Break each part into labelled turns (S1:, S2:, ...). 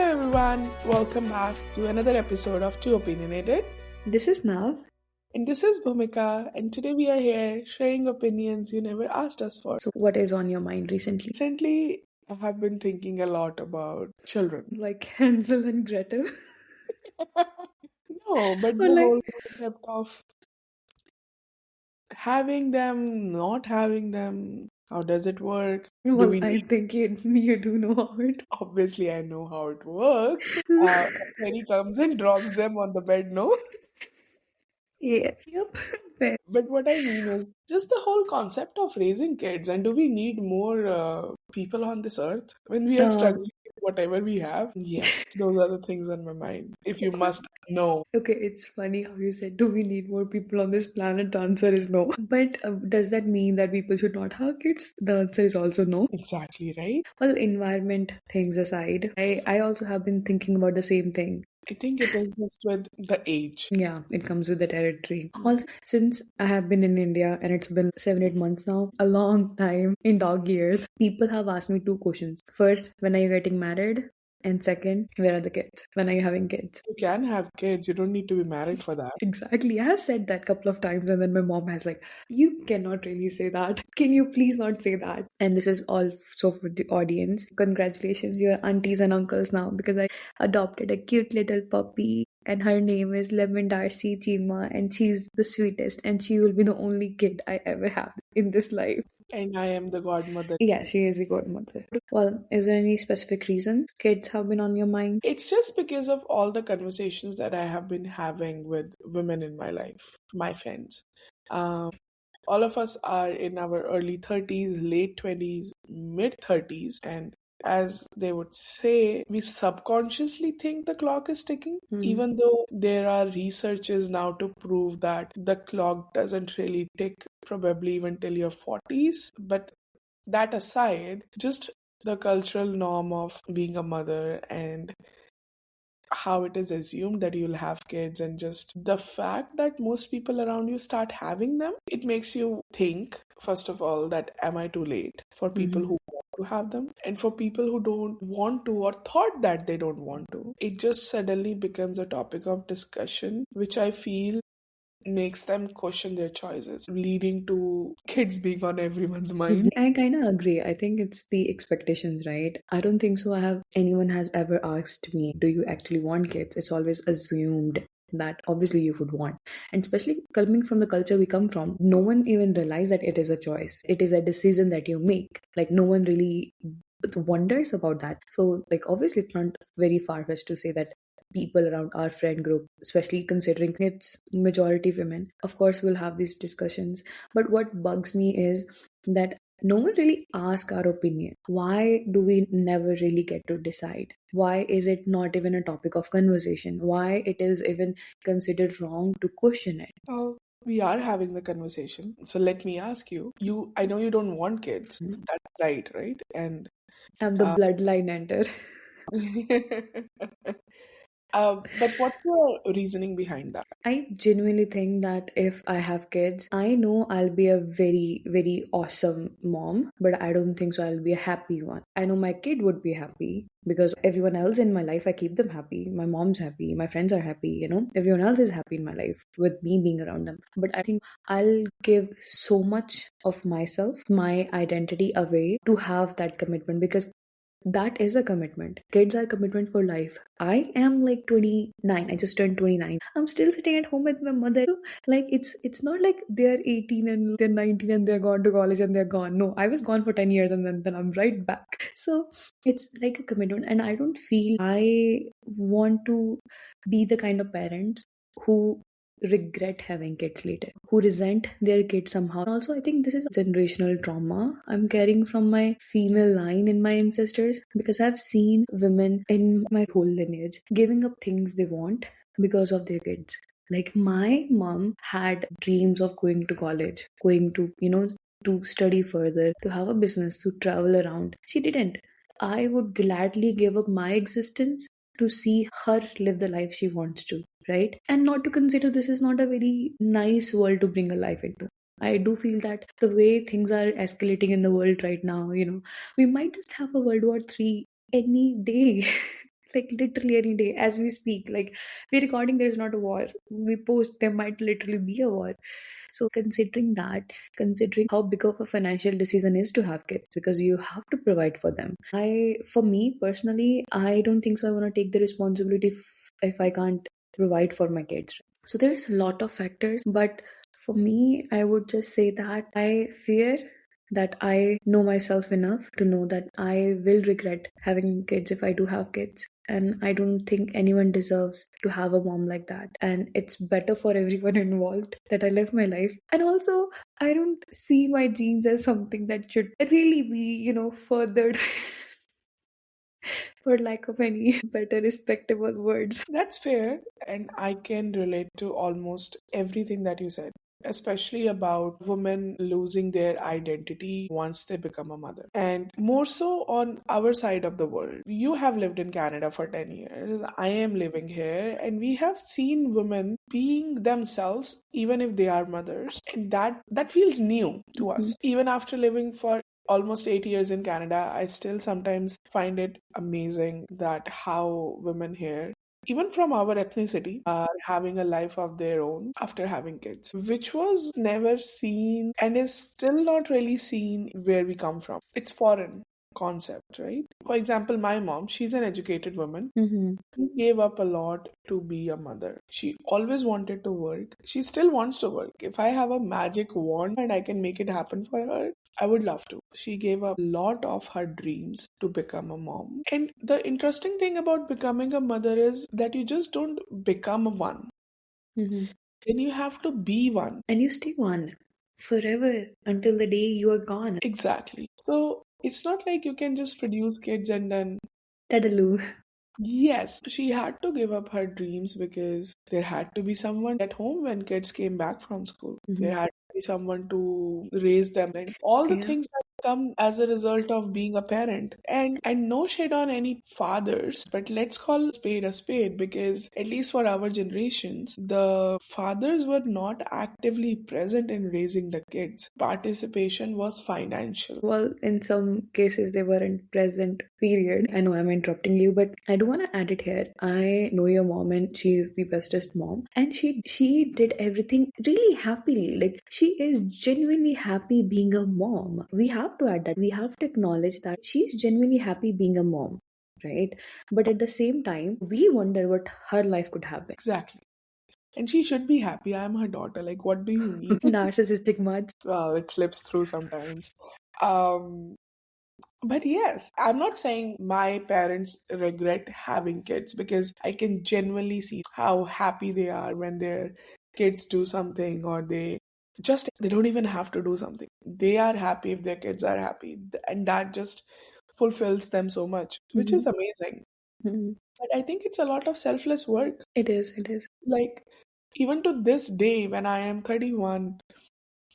S1: everyone, welcome back to another episode of To Opinionated.
S2: This is Nav.
S1: And this is Bhumika, and today we are here sharing opinions you never asked us for.
S2: So, what is on your mind recently?
S1: Recently, I have been thinking a lot about children.
S2: Like Hansel and Gretel?
S1: No, but
S2: Or
S1: the
S2: like,
S1: whole concept of having them, not having them, how does it work? Do
S2: well,
S1: we
S2: I
S1: need?
S2: think you do know how it.
S1: Obviously, I know how it works. A fairy comes and drops them on the bed, no?
S2: Yes. Yep. Fair.
S1: But what I mean is just the whole concept of raising kids. And do we need more people on this earth when we are
S2: Um,
S1: struggling with whatever we have? Yes, those are the things on my mind. If you must know.
S2: okay, it's funny how you said, do we need more people on this planet? The answer is no. But does that mean that people should not have kids? The answer is also no.
S1: Exactly, right?
S2: Well, environment things aside, I also have been thinking about the same thing.
S1: I think it is just with the age.
S2: Yeah, it comes with the territory. Also, since I have been in India and it's been 7-8 months now, a long time in dog years, people have asked me two questions. First, when are you getting married? And second, where are the kids? When are you having kids?
S1: You can have kids, you don't need to be married for that.
S2: Exactly. I have said that a couple of times, and then my mom has like, you cannot really say that. Can you please not say that? And this is also for the audience. Congratulations, your aunties and uncles now, because I adopted a cute little puppy. And her name is Lemon Darcy Chima, and she's the sweetest, and she will be the only kid I ever have in this life.
S1: And I am the godmother.
S2: Yeah, she is the godmother. Well, is there any specific reason kids have been on your mind?
S1: It's just because of all the conversations that I have been having with women in my life, my friends. All of us are in our early 30s, late 20s, mid 30s, and as they would say, we subconsciously think the clock is ticking, even though there are researches now to prove that the clock doesn't really tick probably even till your 40s. But that aside, just the cultural norm of being a mother and how it is assumed that you'll have kids, and just the fact that most people around you start having them, it makes you think, first of all, that am I too late for people who want to have them? And for people who don't want to or thought that they don't want to, it just suddenly becomes a topic of discussion, which I feel makes them question their choices, leading to kids being on everyone's mind.
S2: I kind of agree. I think it's the expectations, right? I don't think so. Anyone has ever asked me, do you actually want kids? It's always assumed that obviously you would want. And especially coming from the culture we come from, no one even realizes that it is a choice. It is a decision that you make. Like, no one really wonders about that. So, like, obviously, it's not very far-fetched to say that people around our friend group, especially considering it's majority women, of course, we'll have these discussions. But what bugs me is that no one really asks our opinion. Why do we never really get to decide? Why is it not even a topic of conversation? Why it is even considered wrong to question it?
S1: Oh, we are having the conversation. So let me ask you, I know you don't want kids. That's right? And
S2: I'm the
S1: uh,
S2: bloodline enter.
S1: but what's your reasoning behind that?
S2: I genuinely think that if I have kids, I know I'll be a very, very awesome mom, but I don't think so I'll be a happy one. I know my kid would be happy because everyone else in my life, I keep them happy. My mom's happy, my friends are happy, everyone else is happy in my life with me being around them. But I think I'll give so much of myself, my identity away to have that commitment, because that is a commitment. Kids are commitment for life. I am like 29. I just turned 29. I'm still sitting at home with my mother. So, like, it's not like they're 18 and they're 19 and they're gone to college and they're gone. No, I was gone for 10 years and then I'm right back. So it's like a commitment, and I don't feel I want to be the kind of parent who regret having kids later, who resent their kids somehow. Also, I think this is generational trauma I'm carrying from my female line in my ancestors, because I've seen women in my whole lineage giving up things they want because of their kids. Like, my mom had dreams of going to college, going to, to study further, to have a business, to travel around. She didn't. I would gladly give up my existence to see her live the life she wants to, right? And not to consider this is not a very nice world to bring a life into. I do feel that the way things are escalating in the world right now, we might just have a World War III any day. like literally any day as we speak. Like we're recording, there's not a war. We post, there might literally be a war. So considering that, considering how big of a financial decision is to have kids, because you have to provide for them. For me personally, I don't think so. I want to take the responsibility if I can't provide for my kids. So there's a lot of factors, but for me, I would just say that I fear that I know myself enough to know that I will regret having kids if I do have kids. And I don't think anyone deserves to have a mom like that. And it's better for everyone involved that I live my life. And also, I don't see my genes as something that should really be, furthered. For lack of any better respectable words.
S1: That's fair, and I can relate to almost everything that you said, especially about women losing their identity once they become a mother. And more so on our side of the world. You have lived in Canada for 10 years, I am living here, and we have seen women being themselves even if they are mothers. And that feels new to
S2: Mhm.
S1: us. Even after living for almost 8 years in Canada, I still sometimes find it amazing that how women here, even from our ethnicity, are having a life of their own after having kids, which was never seen and is still not really seen where we come from. It's foreign concept, right? For example, my mom, she's an educated woman.
S2: Mhm.
S1: She gave up a lot to be a mother. She always wanted to work. She still wants to work. If I have a magic wand and I can make it happen for her, I would love to. She gave up a lot of her dreams to become a mom. And the interesting thing about becoming a mother is that you just don't become one.
S2: Mhm.
S1: Then you have to be one.
S2: And you stay one forever until the day you are gone.
S1: Exactly. So it's not like you can just produce kids and then
S2: Tadaloo.
S1: yes, she had to give up her dreams because there had to be someone at home when kids came back from school.
S2: Mhm.
S1: There had to be someone to raise them and all the
S2: Yeah.
S1: things that come as a result of being a parent. And no shade on any fathers, but let's call a spade because at least for our generations, the fathers were not actively present in raising the kids. Participation was financial.
S2: Well, in some cases they weren't present, period. I know I'm interrupting you, but I do want to add it here. I know your mom and she is the bestest mom. And she did everything really happily. Like she is genuinely happy being a mom. We have to add that. We have to acknowledge that she's genuinely happy being a mom. Right? But at the same time, we wonder what her life could have been.
S1: Exactly. And she should be happy. I'm her daughter. Like, what do you mean?
S2: Narcissistic much.
S1: Well, it slips through sometimes. Um, but yes, I'm not saying my parents regret having kids because I can genuinely see how happy they are when their kids do something or they don't even have to do something. They are happy if their kids are happy. And that just fulfills them so much, which
S2: Mhm.
S1: is amazing.
S2: Mhm.
S1: But I think it's a lot of selfless work.
S2: It is. It is.
S1: Like, even to this day, when I am 31,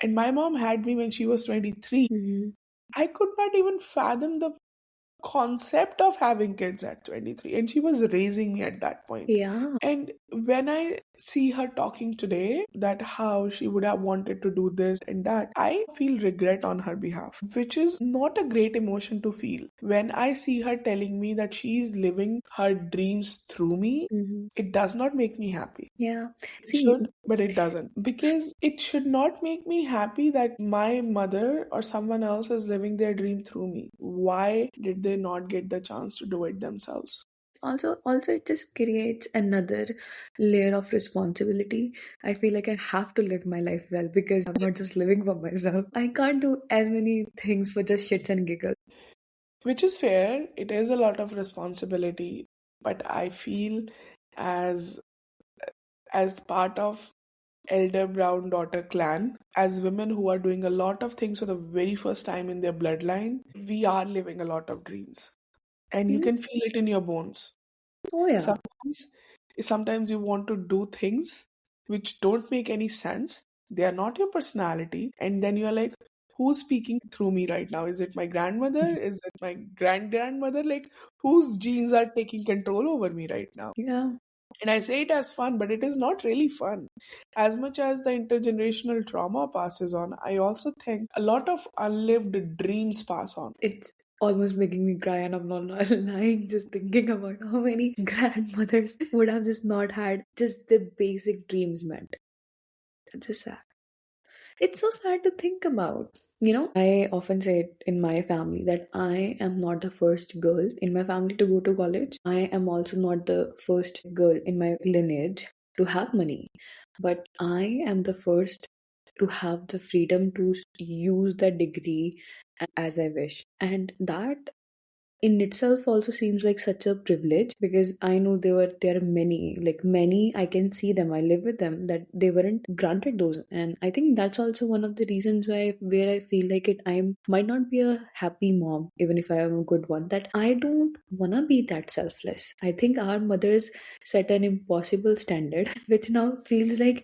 S1: and my mom had me when she was 23.
S2: Mhm.
S1: I could not even fathom the concept of having kids at 23. And she was raising me at that point.
S2: Yeah.
S1: And when I see her talking today, that how she would have wanted to do this and that, I feel regret on her behalf, which is not a great emotion to feel. When I see her telling me that she is living her dreams through me,
S2: Mhm.
S1: it does not make me happy.
S2: Yeah.
S1: It
S2: See,
S1: should, but it doesn't. Because it should not make me happy that my mother or someone else is living their dream through me. Why did they not get the chance to do it themselves?
S2: also it just creates another layer of responsibility. I feel like I have to live my life well because I'm not just living for myself. I can't do as many things for just shits and giggles.
S1: Which is fair. It is a lot of responsibility, but I feel as as part of elder brown daughter clan, as women who are doing a lot of things for the very first time in their bloodline, we are living a lot of dreams. And you
S2: Mm.
S1: can feel it in your bones.
S2: Oh yeah.
S1: Sometimes, sometimes you want to do things which don't make any sense. They are not your personality. And then you're like, who's speaking through me right now? Is it my grandmother? Is it my grandmother? Like, whose genes are taking control over me right now?
S2: Yeah.
S1: And I say it as fun, but it is not really fun. As much as the intergenerational trauma passes on, I also think a lot of unlived dreams pass on.
S2: It's almost making me cry, and I'm not lying just thinking about how many grandmothers would have just not had just the basic dreams met. It's just sad. It's so sad to think about. I often say it in my family that I am not the first girl in my family to go to college. I am also not the first girl in my lineage to have money. But I am the first to have the freedom to use that degree as I wish. And that in itself also seems like such a privilege, because I know there are many, like many, I can see them, I live with them, that they weren't granted those. And I think that's also one of the reasons why where I feel like it I might not be a happy mom, even if I am a good one, that I don't wanna be that selfless. I think our mothers set an impossible standard which now feels like,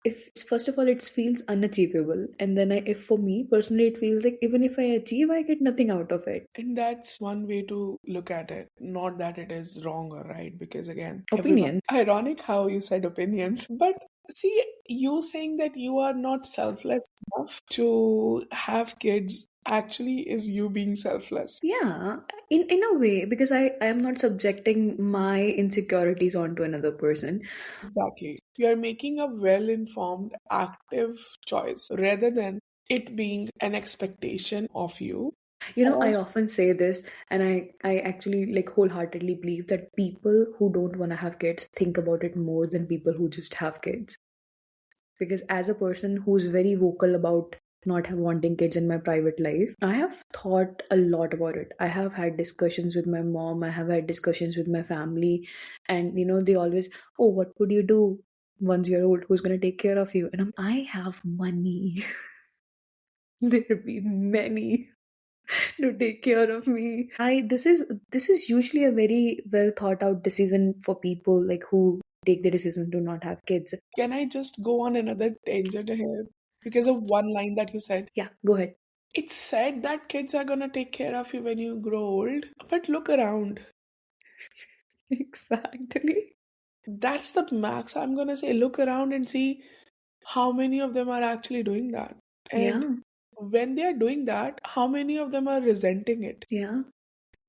S2: if first of all it feels unachievable, and then if for me personally it feels like even if I achieve I get nothing out of it.
S1: And that's one way to look at it. Not that it is wrong or right, because again, everyone.
S2: Opinions.
S1: Ironic how you said opinions, but see, you saying that you are not selfless enough to have kids actually is you being selfless.
S2: Yeah, in a way, because I am not subjecting my insecurities onto another person.
S1: Exactly. You are making a well informed, active choice rather than it being an expectation of you.
S2: I
S1: As
S2: often say this, and I actually like wholeheartedly believe that people who don't want to have kids think about it more than people who just have kids. Because as a person who's very vocal about not wanting kids in my private life, I have thought a lot about it. I have had discussions with my mom, I have had discussions with my family, and they always, oh, what would you do once you're old? Who's going to take care of you? And I have money. There'll be many to take care of me. I this is usually a very well thought out decision for people like who take the decision to not have kids.
S1: can I just go on another tangent here? Because of one line that you said.
S2: Yeah, go ahead.
S1: It's said that kids are gonna take care of you when you grow old, but look around.
S2: Exactly.
S1: That's the max I'm gonna say. Look around and see how many of them are actually doing that. And
S2: Yeah,
S1: when they are doing that, how many of them are resenting it?
S2: yeah.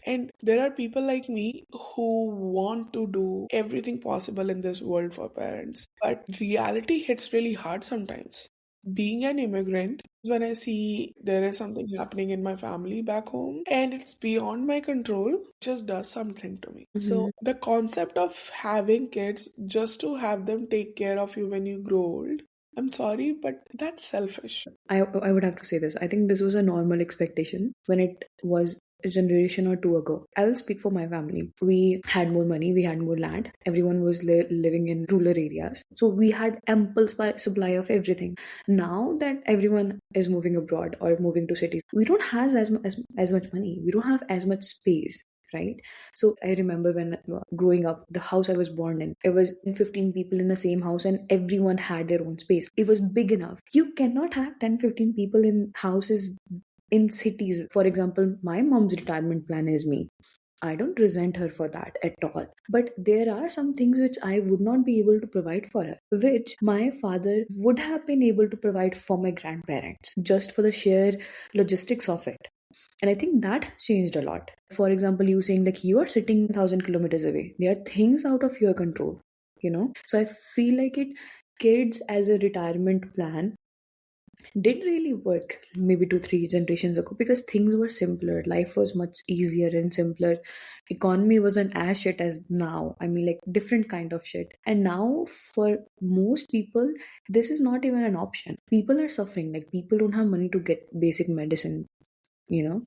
S1: And there are people like me who want to do everything possible in this world for parents. But reality hits really hard sometimes. Being an immigrant, when I see there is something happening in my family back home and it's beyond my control, it just does something to me.
S2: Mhm.
S1: So the concept of having kids just to have them take care of you when you grow old, I'm sorry, but that's selfish.
S2: I would have to say this. I think this was a normal expectation when it was a generation or two ago. I'll speak for my family. We had more money, we had more land. Everyone was living in rural areas. So we had ample supply of everything. Now that everyone is moving abroad or moving to cities, we don't have as much money. We don't have as much space. Right. So I remember when growing up, the house I was born in, it was 15 people in the same house and everyone had their own space. It was big enough. You cannot have 10-15 people in houses in cities. For example, my mom's retirement plan is me. I don't resent her for that at all. But there are some things which I would not be able to provide for her, which my father would have been able to provide for my grandparents, just for the sheer logistics of it. And I think that has changed a lot. For example, you saying like you are sitting 1,000 kilometers away. There are things out of your control. So I feel like kids as a retirement plan did really work maybe 2-3 generations ago, because things were simpler, life was much easier and simpler, economy wasn't as shit as now. I mean, like different kind of shit. And now for most people this is not even an option. People are suffering, like people don't have money to get basic medicine.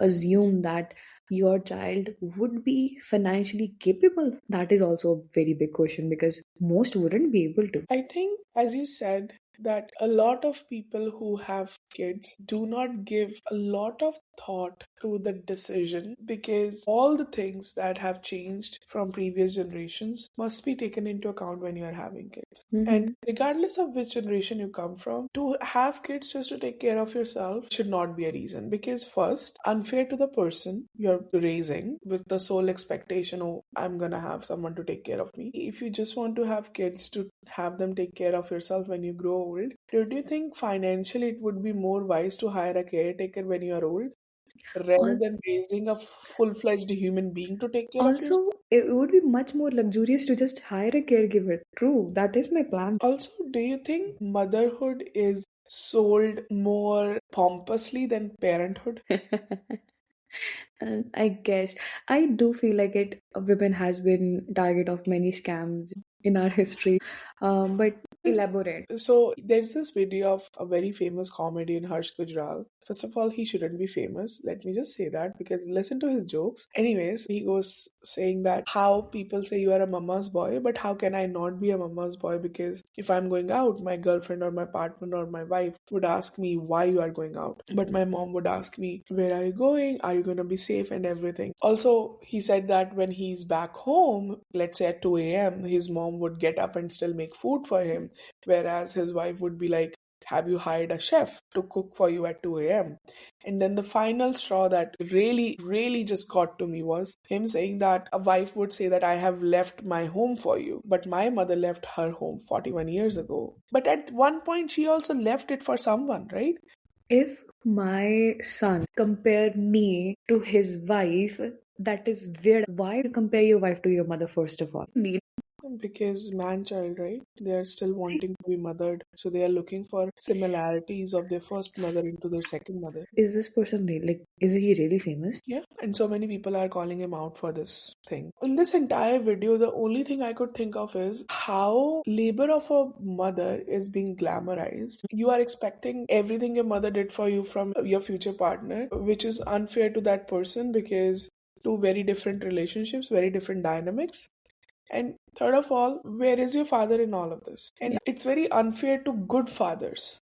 S2: Assume that your child would be financially capable. That is also a very big question, because most wouldn't be able to.
S1: I think, as you said, that a lot of people who have kids do not give a lot of thought to the decision, because all the things that have changed from previous generations must be taken into account when you are having kids. And
S2: Mm-hmm.
S1: regardless of which generation you come from, to have kids just to take care of yourself should not be a reason. Because, first, unfair to the person you're raising with the sole expectation, oh, I'm gonna have someone to take care of me. If you just want to have kids to have them take care of yourself when you grow old, do you think financially it would be more wise to hire a caretaker when you are old? rather
S2: Al-
S1: than raising a full-fledged human being to take care of yourself.
S2: Also, it would be much more luxurious to just hire a caregiver. True, that is my plan.
S1: Also, do you think motherhood is sold more pompously than parenthood?
S2: And I guess I do feel like it. Women has been target of many scams in our history. But
S1: Yes.
S2: elaborate.
S1: So there's this video of a very famous comedian, Harsh Gujral. First of all, he shouldn't be famous. Let me just say that because listen to his jokes. Anyways, he goes saying that how people say you are a mama's boy, but how can I not be a mama's boy? Because if I'm going out, my girlfriend or my partner or my wife would ask me why you are going out. But my mom would ask me, where are you going? Are you going to be safe and everything? Also, he said that when he's back home, let's say at 2 a.m., his mom would get up and still make food for him, whereas his wife would be like, have you hired a chef to cook for you at 2 a.m.? And then the final straw that really, really just got to me was him saying that a wife would say that I have left my home for you, but my mother left her home 41 years ago. But at one point, she also left it for someone, right?
S2: If my son compare me to his wife, that is weird. Why compare your wife to your mother first of all?
S1: Because man child, right? They are still wanting to be mothered. So they are looking for similarities of their first mother into their second mother.
S2: Is this person like? Is he really famous?
S1: Yeah, and so many people are calling him out for this thing. In this entire video, the only thing I could think of is how labor of a mother is being glamorized. You are expecting everything your mother did for you from your future partner, which is unfair to that person because two very different relationships, very different dynamics. And third of all, where is your father in all of this? And
S2: Yeah.
S1: it's very unfair to good fathers.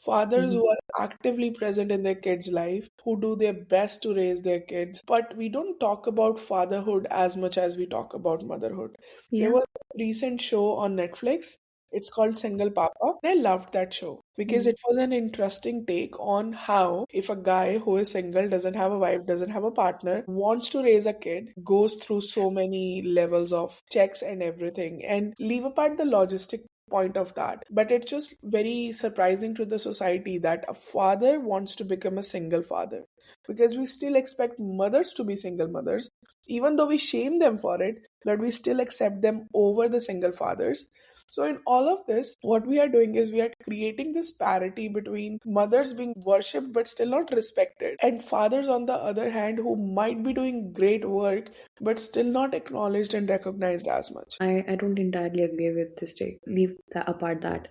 S1: Fathers
S2: Mhm.
S1: who are actively present in their kids' life, who do their best to raise their kids. But we don't talk about fatherhood as much as we talk about motherhood. There
S2: Yeah.
S1: was a recent show on Netflix. It's called Single Papa. I loved that show because
S2: Mm.
S1: it was an interesting take on how if a guy who is single, doesn't have a wife, doesn't have a partner, wants to raise a kid, goes through so many levels of checks and everything, and leave apart the logistic point of that. But it's just very surprising to the society that a father wants to become a single father because we still expect mothers to be single mothers, even though we shame them for it, but we still accept them over the single fathers. So, in all of this, what we are doing is we are creating this parity between mothers being worshipped but still not respected, and fathers, on the other hand, who might be doing great work but still not acknowledged and recognized as much.
S2: I don't entirely agree with this take. Leave that apart that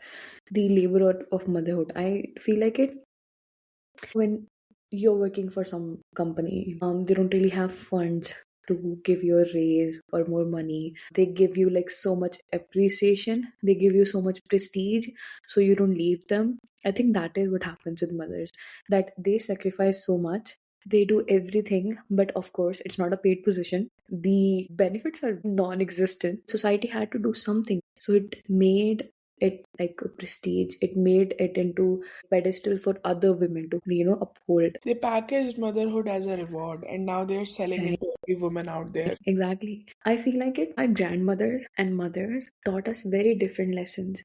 S2: the labor of motherhood. I feel like it when you're working for some company, they don't really have funds to give you a raise or more money. They give you like so much appreciation, they give you so much prestige, so you don't leave them. I think that is what happens with mothers, that they sacrifice so much, they do everything, but of course it's not a paid position, the benefits are non-existent. Society had to do something, so it made it like a prestige, it made it into pedestal for other women to uphold.
S1: They packaged motherhood as a reward, and now they're selling
S2: Right.
S1: it to every woman out there.
S2: Exactly. I feel like it. Our grandmothers and mothers taught us very different lessons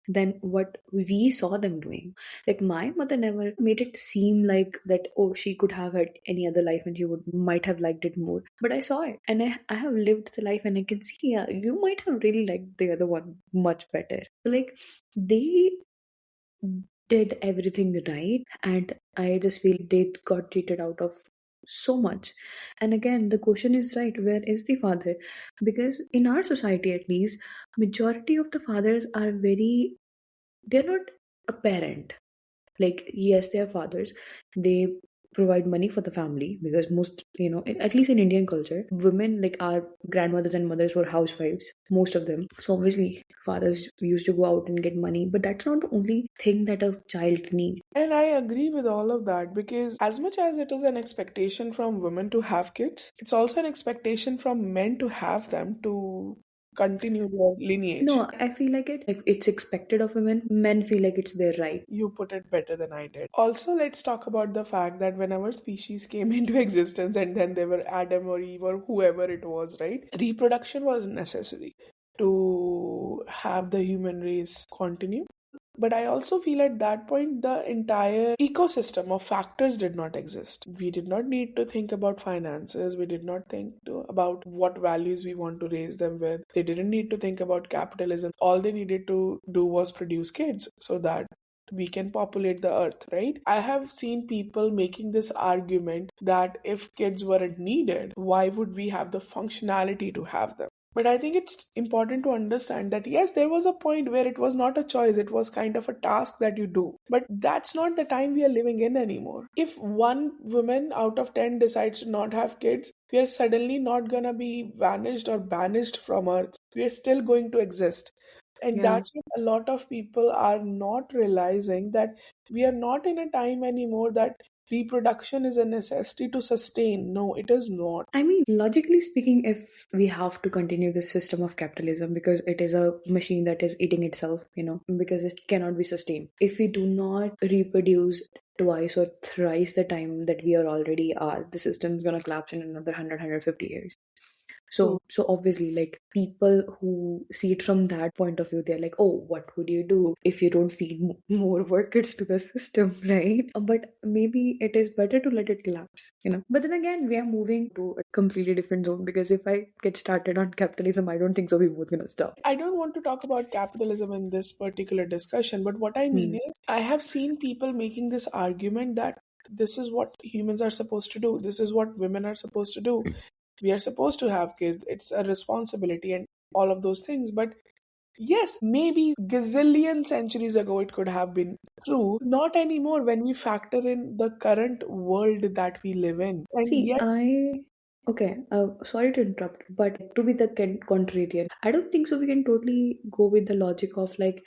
S2: than what we saw them doing. Like my mother never made it seem like that, oh, she could have had any other life and she would might have liked it more. But I saw it and I have lived the life and I can see, yeah, you might have really liked the other one much better. So like they did everything right, and I just feel they got cheated out of so much. And again, the question is right, where is the father? Because in our society, at least, majority of the fathers are very, they're not a parent. Like, yes, they are fathers, they provide money for the family, because most, at least in Indian culture, women, like our grandmothers and mothers, were housewives, most of them. So obviously fathers used to go out and get money, but that's not the only thing that a child needs.
S1: And I agree with all of that because, as much as it is an expectation from women to have kids, it's also an expectation from men to have them to continue their lineage.
S2: No, I feel like it's expected of women. Men feel like it's their right.
S1: You put it better than I did. Also, let's talk about the fact that when our species came into existence and then they were Adam or Eve or whoever it was, right? Reproduction was necessary to have the human race continue. But I also feel at that point the entire ecosystem of factors did not exist. We did not need to think about finances. We did not about what values we want to raise them with. They didn't need to think about capitalism. All they needed to do was produce kids so that we can populate the earth, right? I have seen people making this argument that if kids weren't needed, why would we have the functionality to have them? But I think it's important to understand that yes, there was a point where it was not a choice, it was kind of a task that you do. But that's not the time we are living in anymore. If one woman out of 10 decides to not have kids, we are suddenly not gonna be vanished or banished from earth. We are still going to exist. And
S2: Yeah.
S1: that's what a lot of people are not realizing, that we are not in a time anymore that reproduction is a necessity to sustain. No, it is not.
S2: I mean, logically speaking, if we have to continue this system of capitalism because it is a machine that is eating itself, because it cannot be sustained. If we do not reproduce twice or thrice the time that we are already are, the system is going to collapse in another 100, 150 years.
S1: True.
S2: So obviously, like, people who see it from that point of view, they're like, oh, what would you do if you don't feed more workers to the system, right? But maybe it is better to let it collapse. But then again, we are moving to a completely different zone, because if I get started on capitalism, I don't think so we're both gonna stop.
S1: I don't want to talk about capitalism in this particular discussion, but what I mean
S2: Hmm.
S1: is, I have seen people making this argument that this is what humans are supposed to do, this is what women are supposed to do. We are supposed to have kids, it's a responsibility, and all of those things. But yes, maybe gazillion centuries ago it could have been true. Not anymore when we factor in the current world that we live in. And
S2: See,
S1: yes,
S2: okay, sorry to interrupt, but to be the contrarian, I don't think so. We can totally go with the logic of, like,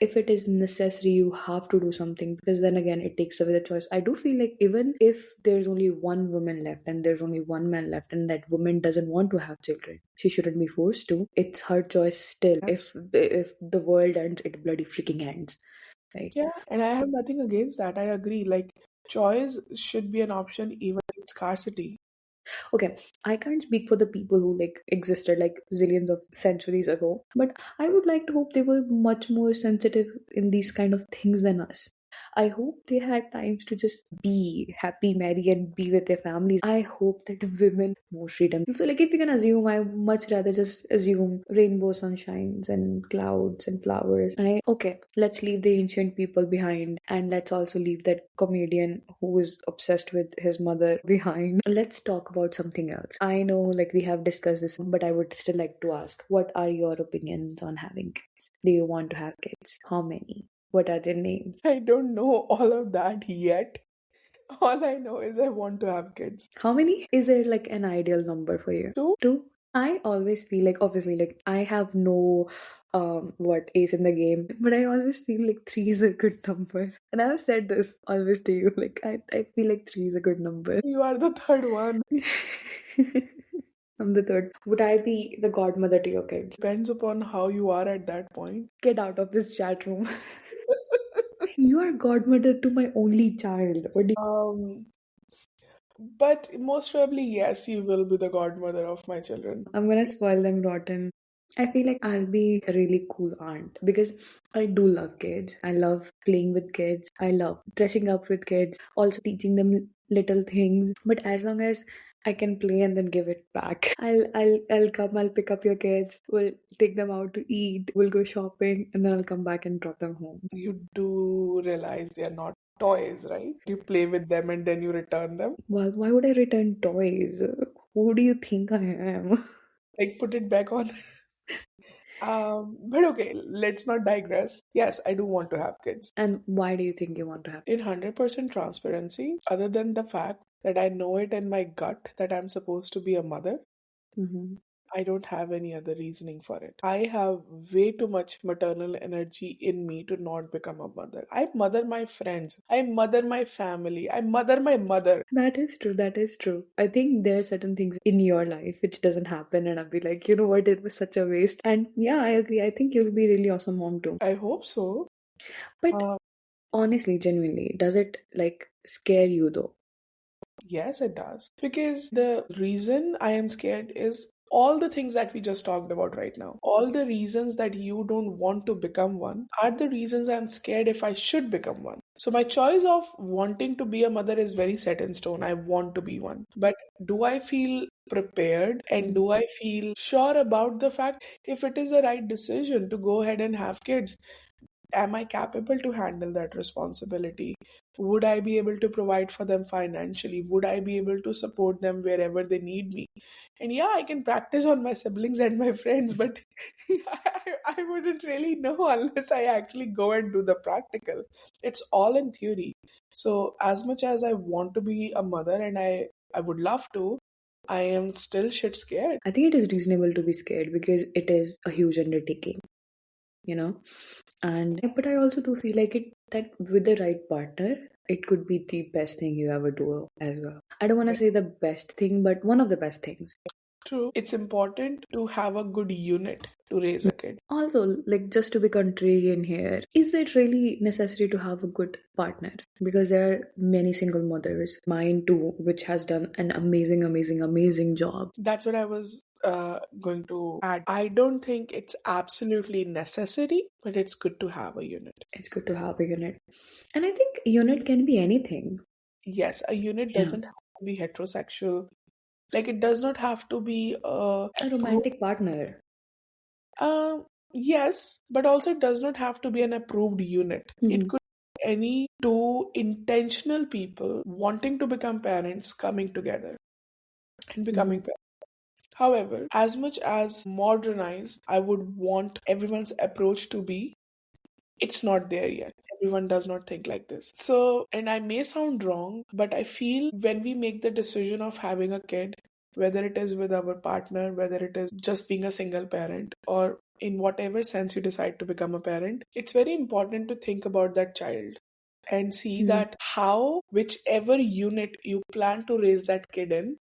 S2: if it is necessary, you have to do something, because then again, it takes away the choice. I do feel like even if there's only one woman left and there's only one man left, and that woman doesn't want to have children, she shouldn't be forced to. It's her choice still.
S1: yes.
S2: If the world ends, it bloody freaking ends, right?
S1: Yeah, and I have nothing against that. I agree. Like, choice should be an option even in scarcity.
S2: Okay, I can't speak for the people who, like, existed like zillions of centuries ago, but I would like to hope they were much more sensitive in these kind of things than us. I hope they had times to just be happy, marry, and be with their families. I hope that women more freedom. So, like, if we can assume, I much rather just assume rainbow sunshines and clouds and flowers. Okay, let's leave the ancient people behind, and let's also leave that comedian who is obsessed with his mother behind. Let's talk about something else. I know, like, we have discussed this, but I would still like to ask, what are your opinions on having kids? Do you want to have kids? How many? What are their names?
S1: I don't know all of that yet. All I know is I want to have kids.
S2: How many? Is there like an ideal number for you?
S1: Two?
S2: Two? I always feel like, obviously, like, I have no what ace in the game, but I always feel like three is a good number. And I've said this always to you, like, I feel like three is a good number.
S1: You are the third one.
S2: I'm the third. Would I be the godmother to your kids?
S1: Depends upon how you are at that point.
S2: Get out of this chat room. You are godmother to my only child. What do
S1: Um, but most probably, yes, you will be the godmother of my children.
S2: I'm gonna spoil them rotten. I feel like I'll be a really cool aunt, because I do love kids. I love playing with kids. I love dressing up with kids, also teaching them little things. But as long as I can play and then give it back, I'll come, I'll pick up your kids, we'll take them out to eat, we'll go shopping, and then I'll come back and drop them home.
S1: You do realize they are not toys, right? You play with them and then you return them.
S2: Well, why would I return toys? Who do you think I am?
S1: Like, put it back on. But okay, let's not digress. Yes, I do want to have kids.
S2: And why do you think you want to have?
S1: In 100% transparency, other than the fact that I know it in my gut that I'm supposed to be a mother,
S2: Mm-hmm.
S1: I don't have any other reasoning for it. I have way too much maternal energy in me to not become a mother. I mother my friends. I mother my family. I mother my mother.
S2: That is true. That is true. I think there are certain things in your life which doesn't happen, and I'll be like, you know what, it was such a waste. And yeah, I agree. I think you'll be really awesome mom too.
S1: I hope so.
S2: But
S1: Uh,
S2: honestly, genuinely, does it like scare you though?
S1: yes, it does. Because the reason I am scared is all the things that we just talked about right now, all the reasons that you don't want to become one are the reasons I'm scared if I should become one. So my choice of wanting to be a mother is very set in stone. I want to be one. But do I feel prepared and do I feel sure about the fact if it is the right decision to go ahead and have kids? Am I capable to handle that responsibility? Would I be able to provide for them financially? Would I be able to support them wherever they need me? And yeah, I can practice on my siblings and my friends, but I wouldn't really know unless I actually go and do the practical. It's all in theory. So, as much as I want to be a mother and I would love to, I am still shit scared.
S2: I think it is reasonable to be scared because it is a huge undertaking, you know. And but I also do feel like it that with the right partner, it could be the best thing you ever do as well. I don't want to say the best thing, but one of the best things.
S1: True. It's important to have a good unit to raise a kid.
S2: Also, like just to be contrarian here, is it really necessary to have a good partner? Because there are many single mothers, mine too, which has done an amazing, amazing, amazing job.
S1: That's what I was going to add. I don't think it's absolutely necessary, but it's good to have a unit.
S2: It's good to have a unit. And I think unit can be anything.
S1: Yes, a unit
S2: Yeah.
S1: doesn't have to be heterosexual. Like it does not have to be
S2: A romantic partner.
S1: uh, yes, but also it does not have to be an approved unit. It
S2: Mhm.
S1: could be any two intentional people wanting to become parents coming together and becoming
S2: Mhm.
S1: parents. However, as much as modernized I would want everyone's approach to be, it's not there yet. Everyone does not think like this. So, and I may sound wrong, but I feel when we make the decision of having a kid, whether it is with our partner, whether it is just being a single parent, or in whatever sense you decide to become a parent, it's very important to think about that child and see
S2: Mhm.
S1: that how whichever unit you plan to raise that kid in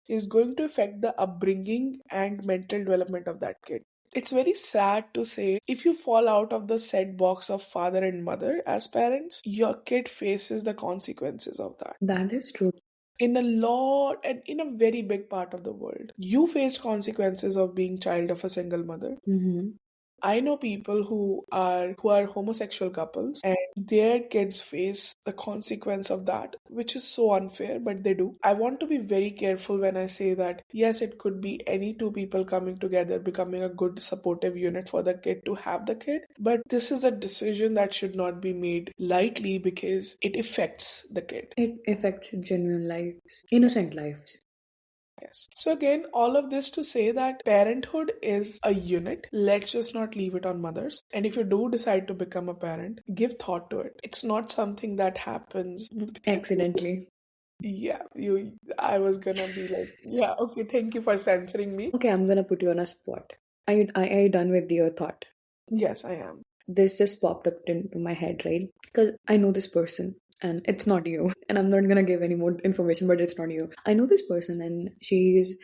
S1: is going to affect the upbringing and mental development of that kid. It's very sad to say if you fall out of the set box of father and mother as parents, your kid faces the consequences of that.
S2: That is true.
S1: In a lot and in a very big part of the world, you faced consequences of being child of a single mother.
S2: Mhm.
S1: I know people who are homosexual couples and their kids face the consequence of that, which is so unfair, but they do. I want to be very careful when I say that yes, it could be any two people coming together, becoming a good supportive unit for the kid to have the kid, but this is a decision that should not be made lightly because it affects the kid.
S2: It affects genuine lives, innocent lives.
S1: Yes. So again, all of this to say that parenthood is a unit. Let's just not leave it on mothers. And if you do decide to become a parent, give thought to it. It's not something that happens because
S2: Accidentally.
S1: yeah, I was gonna be like, yeah, okay, thank you for censoring me.
S2: Okay, I'm gonna put you on a spot. Are you done with your thought?
S1: Yes, I am.
S2: This just popped up into my head, right? Because I know this person and it's not you. And I'm not gonna give any more information, but it's not you. I know this person and she's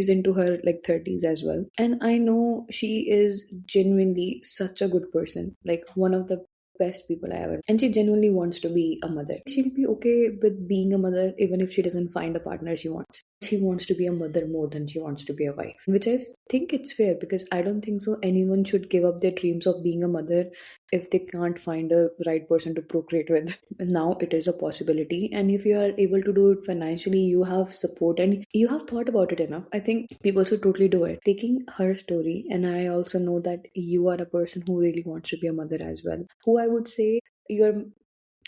S2: into her like 30s as well. And I know she is genuinely such a good person, like one of the best people I ever. And she genuinely wants to be a mother. She'll be okay with being a mother even if she doesn't find a partner she wants. She wants to be a mother more than she wants to be a wife, which I think it's fair because I don't think so anyone should give up their dreams of being a mother if they can't find a right person to procreate with. Now it is a possibility, and if you are able to do it financially, you have support and you have thought about it enough. I think people should totally do it. Taking her story, and I also know that you are a person who really wants to be a mother as well, who I would say your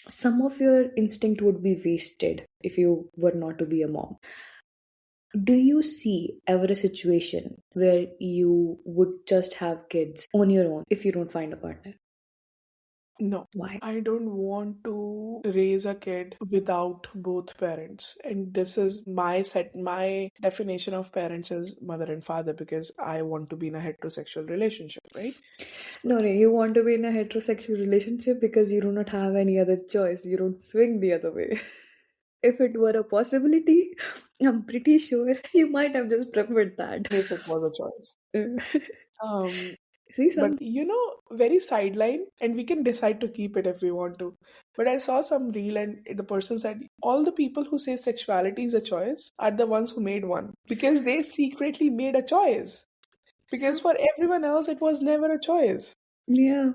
S2: some of your instinct would be wasted if you were not to be a mom. Do you see ever a situation where you would just have kids on your own if you don't find a partner?
S1: No,
S2: Why?
S1: I don't want to raise a kid without both parents. And this is my definition of parents is mother and father because I want to be in a heterosexual relationship, right? So,
S2: No, no, you want to be in a heterosexual relationship because you do not have any other choice. You don't swing the other way. If it were a possibility, I'm pretty sure you might have just preferred that.
S1: if it was a choice. Um,
S2: See
S1: But
S2: some.
S1: very sideline, and we can decide to keep it if we want to. But I saw some reel, and the person said all the people who say sexuality is a choice are the ones who made one because they secretly made a choice. Because for everyone else, it was never a choice.
S2: Yeah.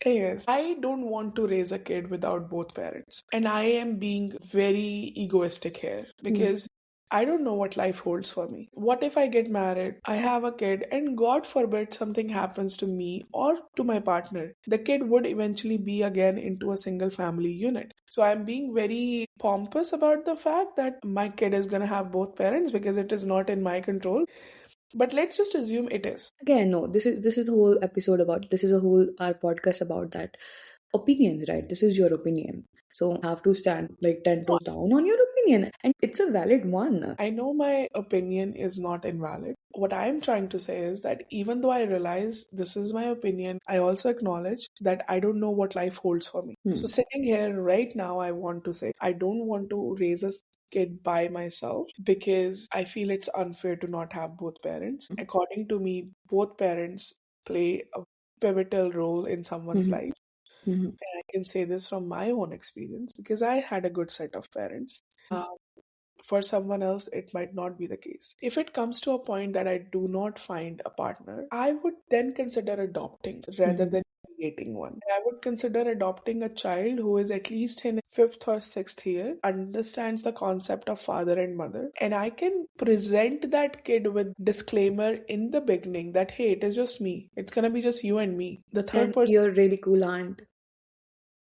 S1: Yes, I don't want to raise a kid without both parents. And I am being very egoistic here
S2: Hmm.
S1: because I don't know what life holds for me. What if I get married, I have a kid, and God forbid something happens to me or to my partner? The kid would eventually be again into a single family unit. So I'm being very pompous about the fact that my kid is going to have both parents because it is not in my control. But let's just assume it is.
S2: Again, no, this is the whole episode about, this is a whole our podcast about that. Opinions, right? This is your opinion. So have to stand like 10 toes down on your opinion. And it's a valid one.
S1: I know my opinion is not invalid. What I am trying to say is that even though I realize this is my opinion, I also acknowledge that I don't know what life holds for me.
S2: Hmm.
S1: So, sitting here right now, I want to say I don't want to raise a kid by myself because I feel it's unfair to not have both parents. According to me, both parents play a pivotal role in someone's
S2: Mhm.
S1: life.
S2: Mhm.
S1: And I can say this from my own experience because I had a good set of parents. For someone else, it might not be the case. If it comes to a point that I do not find a partner, I would then consider adopting rather
S2: Mhm.
S1: than creating one. I would consider adopting a child who is at least in fifth or sixth year, understands the concept of father and mother, and I can present that kid with disclaimer in the beginning that hey, it is just me. It's gonna be just you and me. The third
S2: And
S1: person.
S2: you're really cool aunt.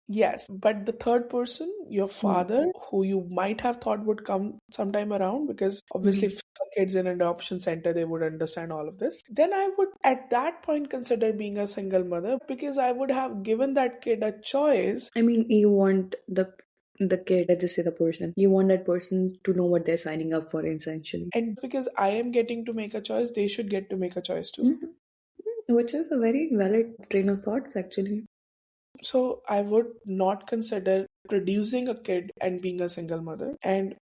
S1: Yes, but the third person, your
S2: Hmm.
S1: father, who you might have thought would come sometime around, because obviously,
S2: Mhm.
S1: if a kid's in an adoption center, they would understand all of this. Then I would, at that point, consider being a single mother because I would have given that kid a choice.
S2: I mean, you want the kid, let's just say the person, you want that person to know what they're signing up for essentially.
S1: And because I am getting to make a choice, they should get to make a choice too.
S2: Mhm. Which is a very valid train of thoughts, actually.
S1: So I would not consider producing a kid and being a single mother. And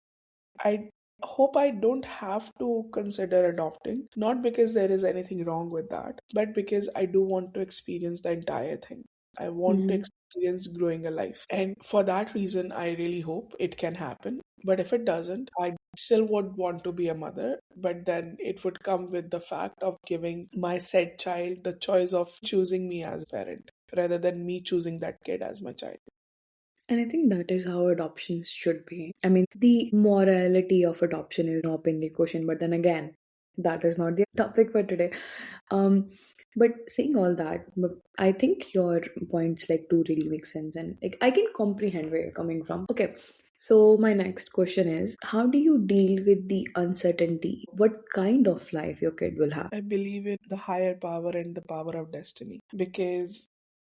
S1: I hope I don't have to consider adopting, not because there is anything wrong with that, but because I do want to experience the entire thing. I want to
S2: Mhm.
S1: experience growing a life. And for that reason, I really hope it can happen. But if it doesn't, I still would want to be a mother, but then it would come with the fact of giving my said child the choice of choosing me as a parent rather than me choosing that kid as my child.
S2: And I think that is how adoptions should be. I mean, the morality of adoption is not in the question, but then again, that is not the topic for today. Um, but saying all that, but I think your points like do really make sense, and like I can comprehend where you're coming from. Okay, so my next question is, how do you deal with the uncertainty? What kind of life your kid will have?
S1: I believe in the higher power and the power of destiny because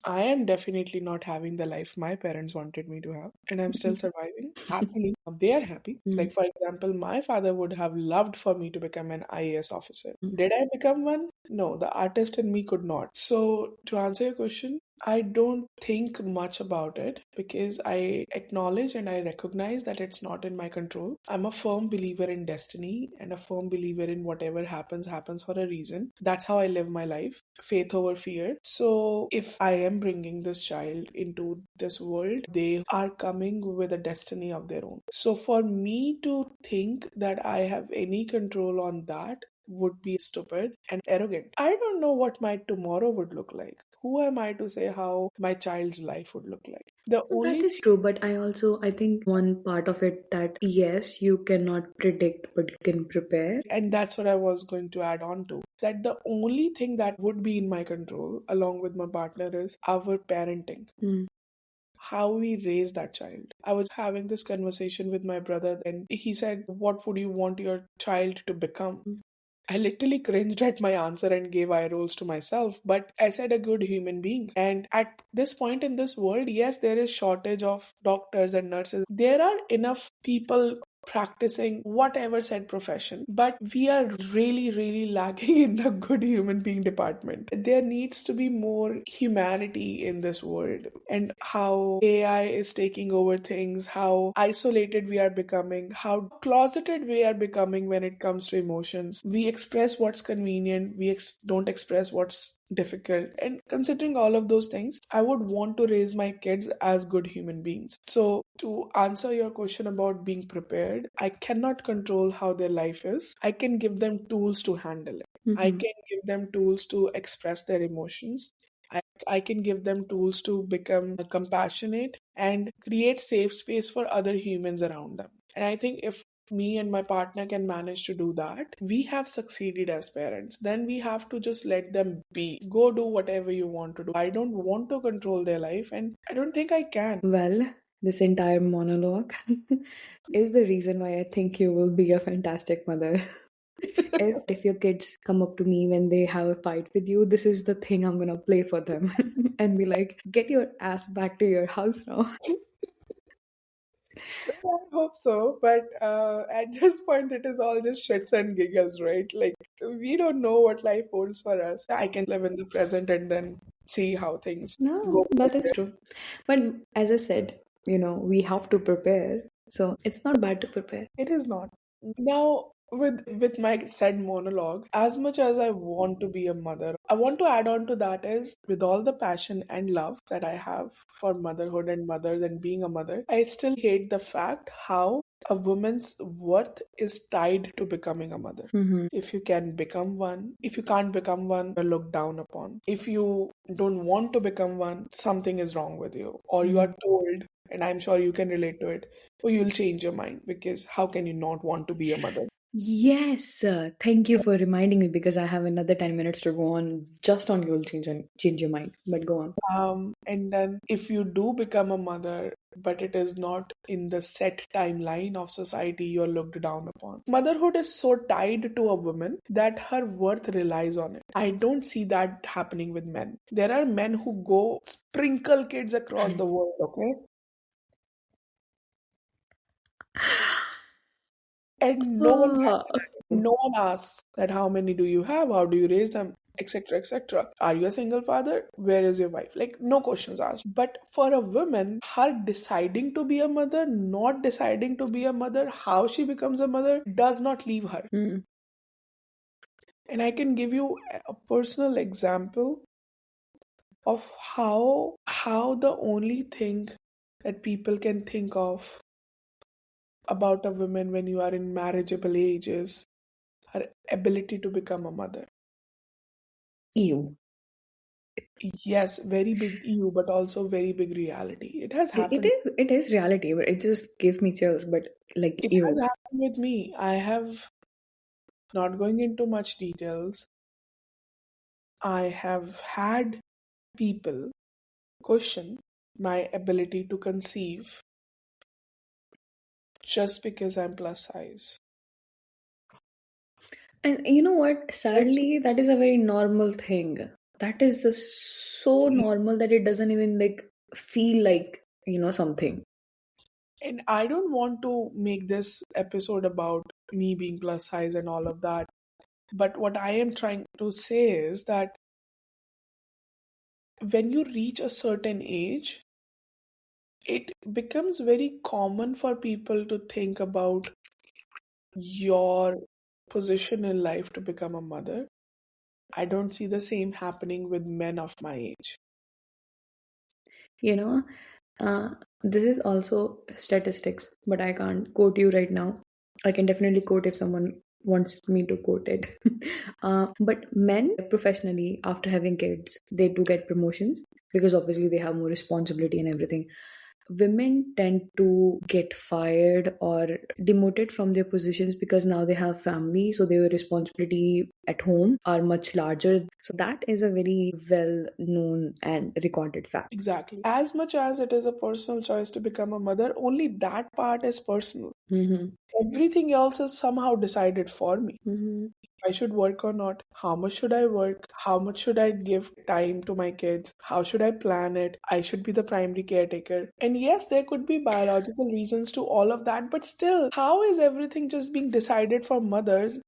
S1: I am definitely not having the life my parents wanted me to have, and I'm still surviving happily. They are happy.
S2: Mm.
S1: Like, for example, my father would have loved for me to become an IAS officer.
S2: Mm.
S1: Did I become one? No, the artist in me could not. So, to answer your question, I don't think much about it because I acknowledge and I recognize that it's not in my control. I'm a firm believer in destiny and a firm believer in whatever happens, happens for a reason. That's how I live my life, faith over fear. So, if I am bringing this child into this world, they are coming with a destiny of their own. So, for me to think that I have any control on that would be stupid and arrogant. I don't know what my tomorrow would look like. Who am I to say how my child's life would look like? The
S2: No, that
S1: only
S2: is true, but I think one part of it that yes, you cannot predict, but you can prepare.
S1: and that's what I was going to add on to that the only thing that would be in my control, along with my partner, is our parenting.
S2: Mm.
S1: How we raise that child. I was having this conversation with my brother, and he said, what would you want your child to become? I literally cringed at my answer and gave eye rolls to myself, but I said a good human being. And at this point in this world, yes, there is shortage of doctors and nurses. There are enough people practicing whatever said profession, but we are really, really lacking in the good human being department. There needs to be more humanity in this world, and how AI is taking over things, how isolated we are becoming, how closeted we are becoming when it comes to emotions. We express what's convenient, we don't express what's difficult. And considering all of those things, I would want to raise my kids as good human beings. So, to answer your question about being prepared, I cannot control how their life is. I can give them tools to handle it. I
S2: Mm-hmm.
S1: can give them tools to express their emotions. I can give them tools to become compassionate and create safe space for other humans around them. And I think if me and my partner can manage to do that, we have succeeded as parents. Then we have to just let them be. Go do whatever you want to do. I don't want to control their life, and I don't think I can.
S2: Well, this entire monologue is the reason why I think you will be a fantastic mother. If your kids come up to me when they have a fight with you, this is the thing I'm gonna play for them and be like, get your ass back to your house now.
S1: I hope so, but at this point, it is all just shits and giggles, right? Like, we don't know what life holds for us. I can live in the present and then see how things
S2: No,
S1: go from
S2: that is
S1: there.
S2: true. But as I said, we have to prepare. So it's not bad to prepare.
S1: It is not. Now, with my said monologue, as much as I want to be a mother, I want to add on to that is with all the passion and love that I have for motherhood and mothers and being a mother, I still hate the fact how a woman's worth is tied to becoming a mother.
S2: Mm-hmm.
S1: If you can become one, if you can't become one, you're looked down upon. If you don't want to become one, something is wrong with you, or you are told, and I'm sure you can relate to it, or you'll change your mind because how can you not want to be a mother?
S2: Yes, thank you for reminding me because I have another 10 minutes to go on just on you'll change your mind. But go on.
S1: And then if you do become a mother, but it is not in the set timeline of society, you're looked down upon. Motherhood is so tied to a woman that her worth relies on it. I don't see that happening with men. There are men who go sprinkle kids across the world, okay? And no one bats an eyelid. No one asks that how many do you have, how do you raise them, etc., etc. Are you a single father? Where is your wife? Like, no questions asked. But for a woman, her deciding to be a mother, not deciding to be a mother, how she becomes a mother does not leave her.
S2: Mm.
S1: And I can give you a personal example of how the only thing that people can think of about a woman when you are in marriageable age is her ability to become a mother.
S2: Ew.
S1: Yes, very big EU, but also very big reality. It has
S2: It
S1: happened.
S2: is reality, but it just gave me chills. But like
S1: It has
S2: ew.
S1: happened with me. I have, not going into much details, I have had people question my ability to conceive just because I'm plus size.
S2: And you know what?
S1: Like,
S2: Sadly, that is a very normal thing. That is just so normal that it doesn't even like feel like, something.
S1: and I don't want to make this episode about me being plus size and all of that. But what I am trying to say is that when you reach a certain age, it becomes very common for people to think about your position in life to become a mother. I don't see the same happening with men of my age.
S2: You know, this is also statistics, but I can't quote you right now. I can definitely quote if someone wants me to quote it. But men, professionally, after having kids, they do get promotions because obviously they have more responsibility and everything. Women tend to get fired or demoted from their positions because now they have family, so their responsibility at home are much larger. So that is a very well known and recorded fact.
S1: Exactly. As much as it is a personal choice to become a mother, only that part is personal.
S2: Mm-hmm.
S1: Everything else is somehow decided for me.
S2: Mm-hmm.
S1: I should work or not, how much should I work, how much should I give time to my kids, how should I plan it, I should be the primary caretaker. And yes, there could be biological reasons to all of that, but still, how is everything just being decided for mothers?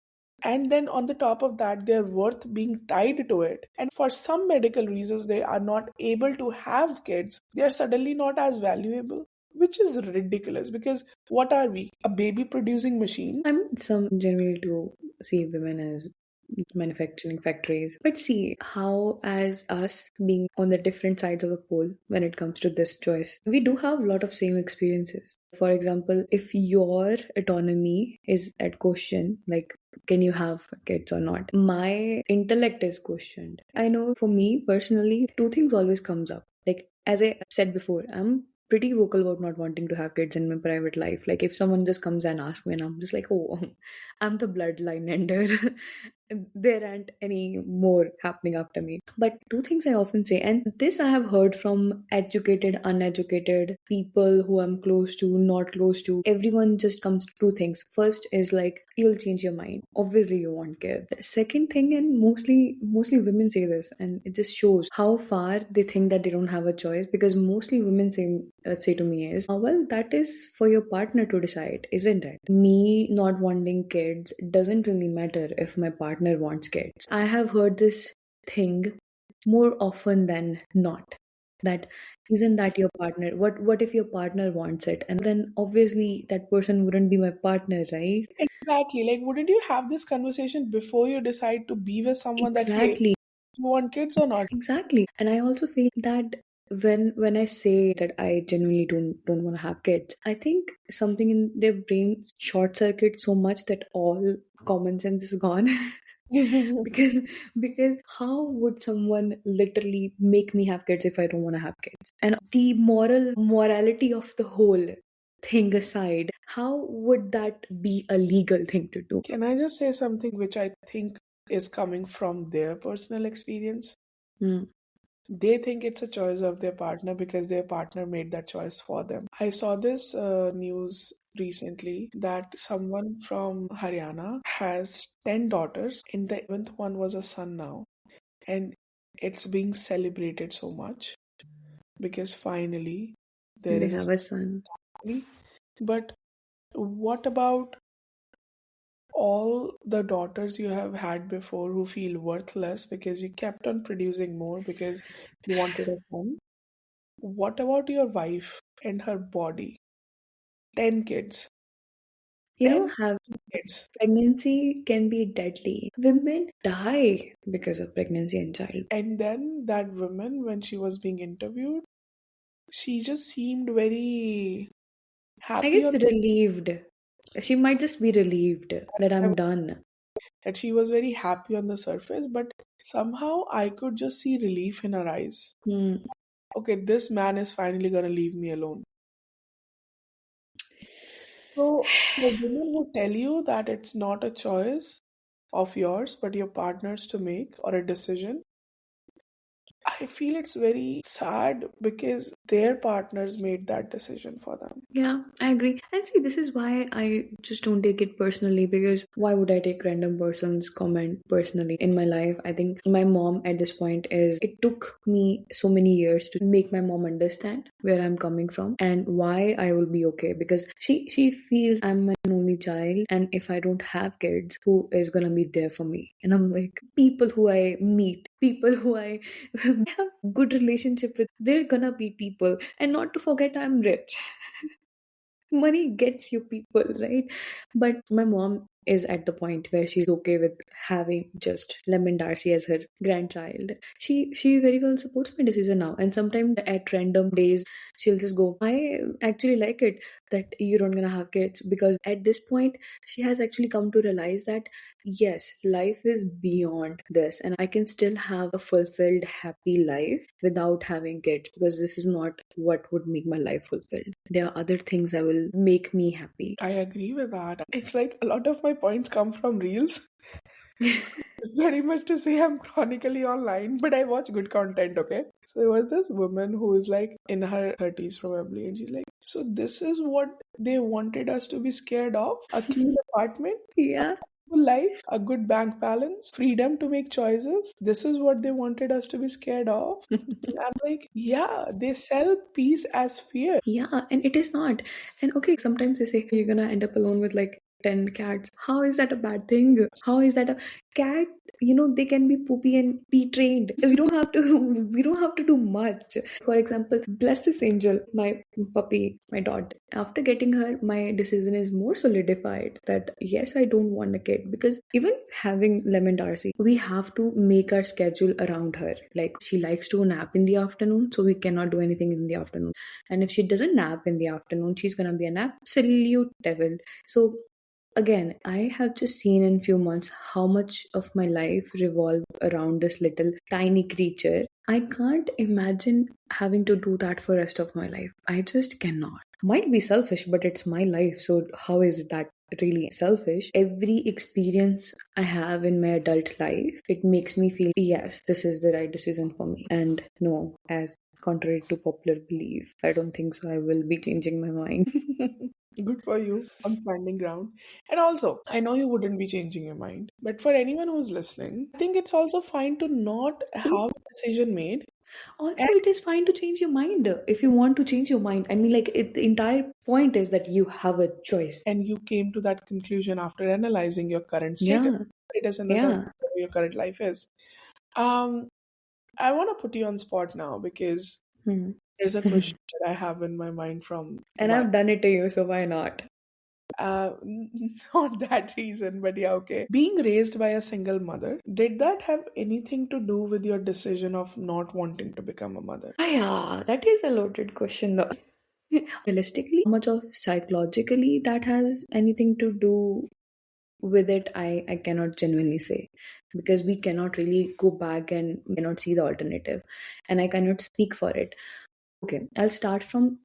S1: And then on the top of that, their worth being tied to it. And for some medical reasons, they are not able to have kids. They are suddenly not as valuable, which is ridiculous because what are we? A baby producing machine?
S2: I mean, some generally do see women as manufacturing factories. But see, how, as us being on the different sides of the pole when it comes to this choice, we do have a lot of same experiences. For example, if your autonomy is at question, like, can you have kids or not, my intellect is questioned. I know for me personally, two things always comes up. Like, as I said before, I'm pretty vocal about not wanting to have kids in my private life. Like, if someone just comes and asks me, and I'm just like, oh, I'm the bloodline ender. There aren't any more happening after me. But two things I often say, and this I have heard from educated, uneducated people who I'm close to, not close to. Everyone just comes to two things. First is like, you'll change your mind. Obviously, you want kids. Second thing, and mostly women say this, and it just shows how far they think that they don't have a choice. Because mostly women say to me is, well, that is for your partner to decide, isn't it? Me not wanting kids doesn't really matter if my partner wants kids. I have heard this thing more often than not, that isn't that your partner, what if your partner wants it, and then obviously that person wouldn't be my partner, right?
S1: Exactly. Like, wouldn't you have this conversation before you decide to be with someone that, hey,
S2: Exactly.
S1: you want kids or not?
S2: Exactly. And I also feel that when I say that I genuinely don't want to have kids, I think something in their brain short circuits so much that all common sense is gone. because because how would someone literally make me have kids if I don't want to have kids? And the morality of the whole thing aside, how would that be a legal thing to do?
S1: Can I just say something which I think is coming from their personal experience?
S2: Hmm.
S1: They think it's a choice of their partner because their partner made that choice for them. I saw this news recently that someone from Haryana has 10 daughters, and the 11th one was a son now. And it's being celebrated so much because finally there
S2: They
S1: is a
S2: have a son.
S1: family. But what about all the daughters you have had before who feel worthless because you kept on producing more because you wanted a son? What about your wife and her body? 10 kids.
S2: You know,
S1: 10
S2: have
S1: kids.
S2: pregnancy can be deadly. Women die because of pregnancy and child.
S1: And then that woman, when she was being interviewed, she just seemed very
S2: I
S1: happy
S2: guess
S1: on this,
S2: relieved. She might just be relieved that I'm done.
S1: that she was very happy on the surface, but somehow I could just see relief in her eyes.
S2: Hmm.
S1: Okay, this man is finally gonna leave me alone. So, for women who tell you that it's not a choice of yours, but your partner's to make or a decision, I feel it's very sad because their partners made that decision for them.
S2: Yeah, I agree. And see, this is why I just don't take it personally, because why would I take random person's comment personally in my life? I think my mom at this point is, it took me so many years to make my mom understand where I'm coming from and why I will be okay, because she feels I'm an only child, and if I don't have kids, who is gonna be there for me? And I'm like, people who I meet, people who I have good relationship with, they're gonna be people. And not to forget, I'm rich. Money gets you people, right? But my mom is at the point where she's okay with having just Lemon Darcy as her grandchild. She very well supports my decision now, and sometimes at random days she'll just go, I actually like it that you don't gonna have kids, because at this point she has actually come to realize that yes, life is beyond this, and I can still have a fulfilled, happy life without having kids, because this is not what would make my life fulfilled. There are other things that will make me happy.
S1: I agree with that. It's like a lot of my points come from reels. Very much to say I'm chronically online, but I watch good content, okay? So there was this woman who is like in her 30s probably, and she's like, so this is what they wanted us to be scared of? A clean apartment?
S2: Yeah.
S1: Life, a good bank balance, freedom to make choices. This is what they wanted us to be scared of. I'm like, yeah, they sell peace as fear.
S2: Yeah, and it is not. And okay, sometimes they say you're gonna end up alone with like 10 cats. How is that a bad thing? How is that a cat? They can be poopy and be trained. We don't have to we don't have to do much. For example, bless this angel, my puppy, my dot. After getting her, my decision is more solidified that yes, I don't want a kid, because even having Lemon Darcy, we have to make our schedule around her. Like, she likes to nap in the afternoon, so we cannot do anything in the afternoon. And if she doesn't nap in the afternoon, she's gonna be an absolute devil. So again, I have just seen in few months how much of my life revolved around this little tiny creature. I can't imagine having to do that for rest of my life. I just cannot. Might be selfish, but it's my life. So how is that really selfish? Every experience I have in my adult life, it makes me feel, yes, this is the right decision for me. And no, as contrary to popular belief, I don't think so I will be changing my mind.
S1: Good for you on standing ground. And also, I know you wouldn't be changing your mind, but for anyone who's listening, I think it's also fine to not have a decision made.
S2: Also, it is fine to change your mind if you want to change your mind. I mean, like, the entire point is that you have a choice.
S1: And you came to that conclusion after analyzing your current status.
S2: Yeah,
S1: It is in the sense
S2: yeah.
S1: of your current life is. Um, I want to put you on spot now because
S2: Hmm.
S1: there's a question that I have in my mind from
S2: And
S1: my
S2: I've done it to you, so why not?
S1: not that reason, but yeah, okay. Being raised by a single mother, did that have anything to do with your decision of not wanting to become a mother?
S2: Ah, yeah, that is a loaded question, though. Realistically, how much of psychologically that has anything to do with it, I cannot genuinely say, because we cannot really go back and cannot see the alternative, and I cannot speak for it. Okay, I'll start from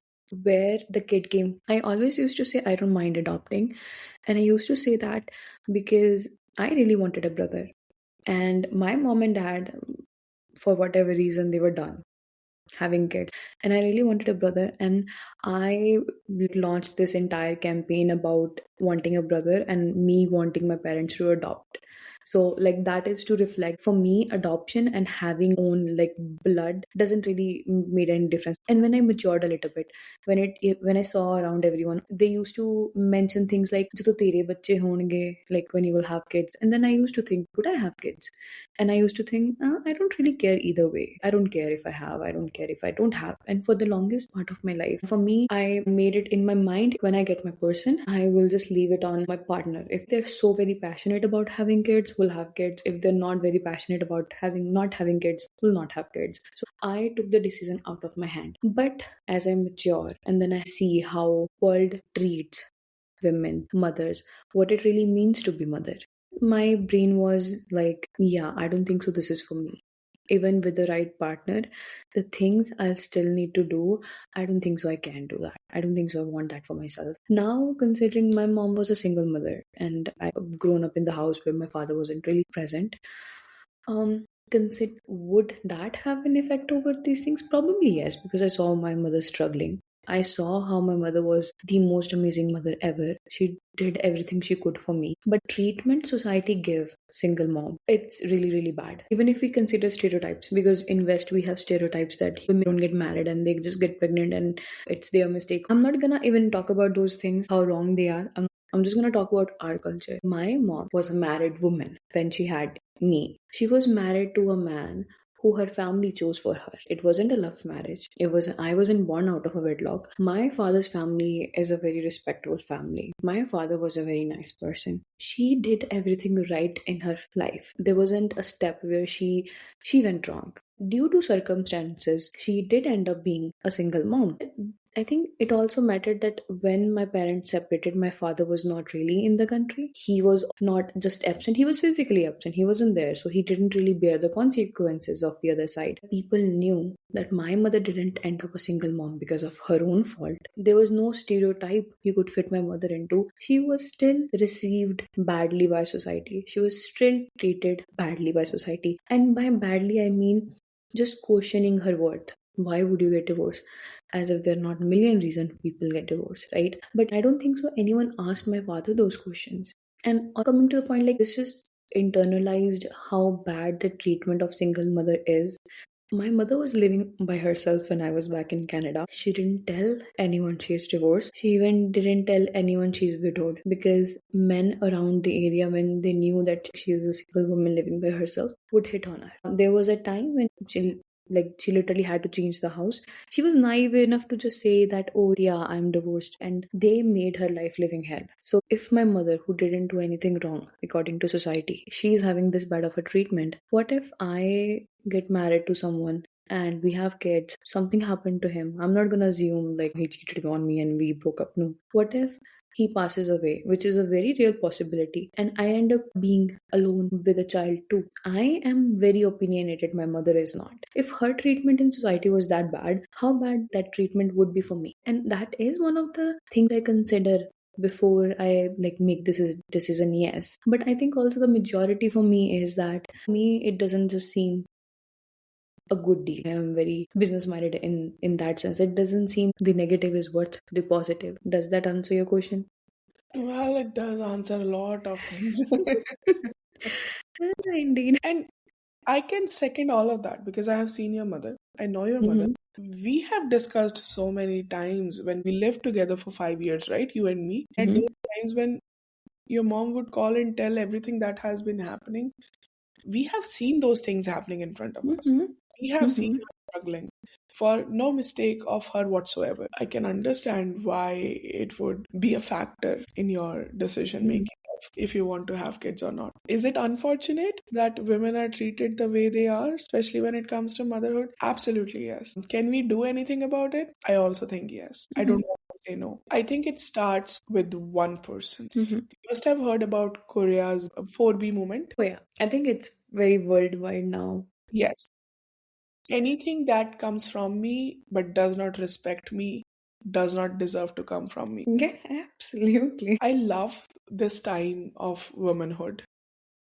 S2: where the kid came. I always used to say I don't mind adopting, and I used to say that because I really wanted a brother, and my mom and dad, for whatever reason, they were done having kids, and I really wanted a brother, and I launched this entire campaign about wanting a brother and me wanting my parents to adopt. So, like, that is to reflect, for me, adoption and having own, like, blood doesn't really made any difference. And when I matured a little bit, when I saw around everyone, they used to mention things like "जो तो तेरे बच्चे होंगे," like when you will have kids, and then I used to think, would I have kids? And I used to think, I don't really care either way. I don't care if I have, I don't care if I don't have. And for the longest part of my life, for me, I made it in my mind, when I get my person, I will just leave it on my partner. If they're so very passionate about having kids, we'll have kids. If they're not very passionate about having not having kids, we'll not have kids. So I took the decision out of my hand. But as I mature and then I see how world treats women, mothers, what it really means to be mother, my brain was like, yeah, I don't think so. This is for me. Even with the right partner, the things I'll still need to do, I don't think so. I can do that. I don't think so. I want that for myself. Now, considering my mom was a single mother and I've grown up in the house where my father wasn't really present, consider, would that have an effect over these things? Probably yes, because I saw my mother struggling. I saw how my mother was the most amazing mother ever. She did everything she could for me. But treatment society give single mom, it's really, really bad. Even if we consider stereotypes, because in West we have stereotypes that women don't get married and they just get pregnant and it's their mistake. I'm not gonna even talk about those things, how wrong they are. I'm just gonna talk about our culture. My mom was a married woman when she had me. She was married to a man who her family chose for her. It wasn't a love marriage. I wasn't born out of a wedlock. My father's family is a very respectable family. My father was a very nice person. She did everything right in her life. There wasn't a step where she went wrong. Due to circumstances, she did end up being a single mom. I think it also mattered that when my parents separated, my father was not really in the country. He was not just absent, he was physically absent. He wasn't there, so he didn't really bear the consequences of the other side. People knew that my mother didn't end up a single mom because of her own fault. There was no stereotype you could fit my mother into. She was still received badly by society. She was still treated badly by society. And by badly, I mean just questioning her worth. Why would you get divorced? As if there are not a million reasons people get divorced, right? But I don't think so anyone asked my father those questions. And coming to the point, like, this just internalized how bad the treatment of single mother is. My mother was living by herself when I was back in Canada. She didn't tell anyone she's divorced. She even didn't tell anyone she's widowed because men around the area, when they knew that she's a single woman living by herself, would hit on her. There was a time when she literally had to change the house. She was naive enough to just say that, oh yeah, I'm divorced, and they made her life living hell. So if my mother, who didn't do anything wrong according to society, she's having this bad of a treatment, what if I get married to someone and we have kids, something happened to him? I'm not gonna assume like he cheated on me and we broke up. No. What if he passes away, which is a very real possibility, and I end up being alone with a child too? I am very opinionated, my mother is not. If her treatment in society was that bad, how bad that treatment would be for me? And that is one of the things I consider before I like make this is decision. Yes, but I think also the majority for me is that me it doesn't just seem a good deal. I am very business minded in that sense. It doesn't seem the negative is worth the positive. Does that answer your question?
S1: Well, it does answer a lot of things.
S2: Indeed.
S1: And I can second all of that because I have seen your mother. I know your mother.
S2: Mm-hmm.
S1: We have discussed so many times when we lived together for 5 years, right? You and me. And
S2: Mm-hmm.
S1: there were times when your mom would call and tell everything that has been happening. We have seen those things happening in front of us.
S2: Mm-hmm.
S1: We have seen
S2: Mm-hmm.
S1: her struggling for no mistake of her whatsoever. I can understand why it would be a factor in your decision
S2: Mm-hmm.
S1: making if you want to have kids or not. Is it unfortunate that women are treated the way they are, especially when it comes to motherhood? Absolutely, yes. Can we do anything about it? I also think yes. I don't want to say no. I think it starts with one person.
S2: Mm-hmm.
S1: You must have heard about Korea's 4B movement.
S2: Oh yeah, I think it's very worldwide now.
S1: Yes. Anything that comes from me but does not respect me does not deserve to come from me.
S2: Yeah, absolutely.
S1: I love this time of womanhood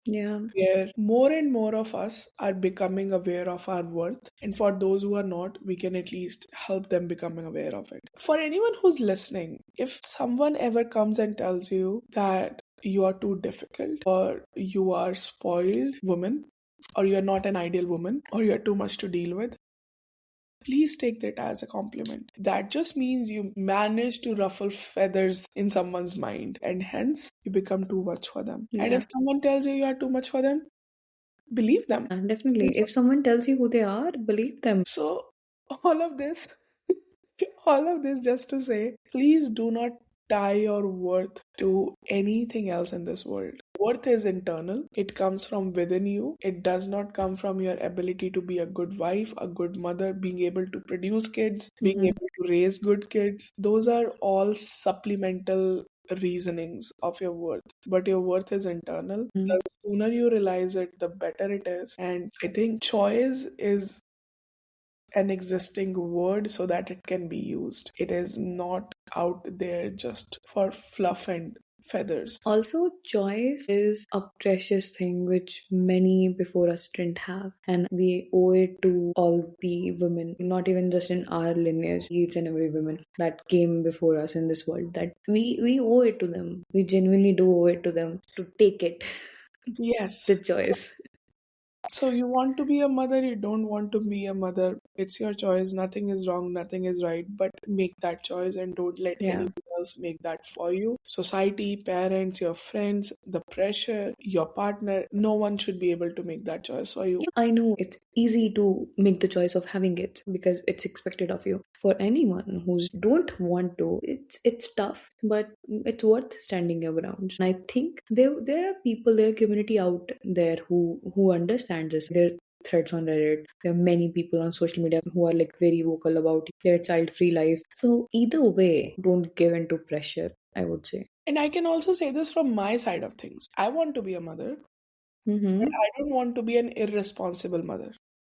S2: Yeah.
S1: where more and more of us are becoming aware of our worth. And for those who are not, we can at least help them becoming aware of it. For anyone who's listening, if someone ever comes and tells you that you are too difficult or you are spoiled woman or you're not an ideal woman or you're too much to deal with, please take that as a compliment. That just means you manage to ruffle feathers in someone's mind and hence you become too much for them. And
S2: Yeah.
S1: if someone tells you you are too much for them, believe them.
S2: And definitely. If someone tells you who they are, believe them.
S1: So, all of this, all of this just to say, please do not tie your worth to anything else in this world. Worth is internal, it comes from within you. It does not come from your ability to be a good wife, a good mother, being able to produce kids, being
S2: Mm-hmm.
S1: able to raise good kids. Those are all supplemental reasonings of your worth. But your worth is internal. The sooner you realize it, the better it is. And I think choice is an existing word so that it can be used. It is not out there just for fluff and feathers.
S2: Also, choice is a precious thing which many before us didn't have, and we owe it to all the women, not even just in our lineage, each and every woman that came before us in this world. That we owe it to them. We genuinely do owe it to them to take it,
S1: Yes.
S2: the choice.
S1: So you want to be a mother, you don't want to be a mother. It's your choice. Nothing is wrong, nothing is right. But make that choice and don't let
S2: Yeah.
S1: anyone else make that for you. Society, parents, your friends, the pressure, your partner, no one should be able to make that choice for you.
S2: I know it's easy to make the choice of having it because it's expected of you. For anyone who's don't want to, it's tough, but it's worth standing your ground. And I think there are people, there are community out there who understand this. There are threads on Reddit. There are many people on social media who are like very vocal about their child-free life. So either way, don't give into pressure, I would say.
S1: And I can also say this from my side of things. I want to be a mother, but
S2: Mm-hmm.
S1: I don't want to be an irresponsible mother.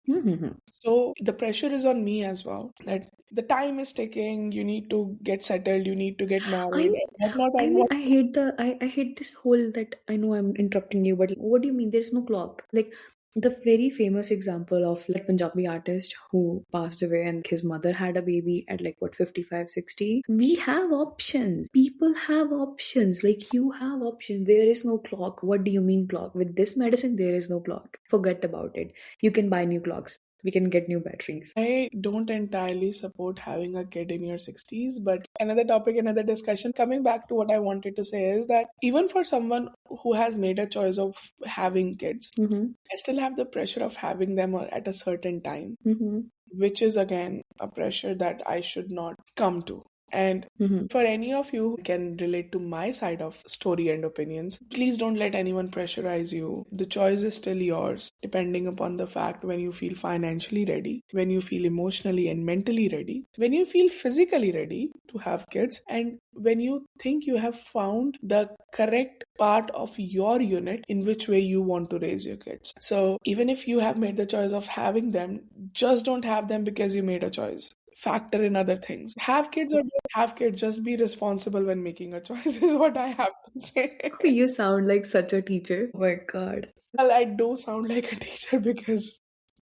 S2: Mm-hmm.
S1: So the pressure is on me as well. That the time is ticking. You need to get settled. You need to get
S2: I
S1: married. But not
S2: I mean
S1: everyone.
S2: I hate this whole that I know I'm interrupting you, but what do you mean there's no clock? Like the very famous example of like Punjabi artist who passed away and his mother had a baby at like what 55, 60. We have options. People have options. Like you have options. There is no clock. What do you mean clock? With this medicine, there is no clock. Forget about it. You can buy new clocks. We can get new batteries.
S1: I don't entirely support having a kid in your 60s, but another topic, another discussion. Coming back to what I wanted to say is that even for someone who has made a choice of having kids,
S2: Mm-hmm.
S1: I still have the pressure of having them at a certain time,
S2: Mm-hmm.
S1: which is again a pressure that I should not come to. And
S2: Mm-hmm.
S1: for any of you who can relate to my side of story and opinions, please don't let anyone pressurize you. The choice is still yours, depending upon the fact when you feel financially ready, when you feel emotionally and mentally ready, when you feel physically ready to have kids, and when you think you have found the correct part of your unit in which way you want to raise your kids. So even if you have made the choice of having them, just don't have them because you made a choice. Factor in other things. Have kids or don't have kids, just be responsible when making a choice, is what I have to say.
S2: You sound like such a teacher. Oh my god.
S1: Well, I do sound like a teacher because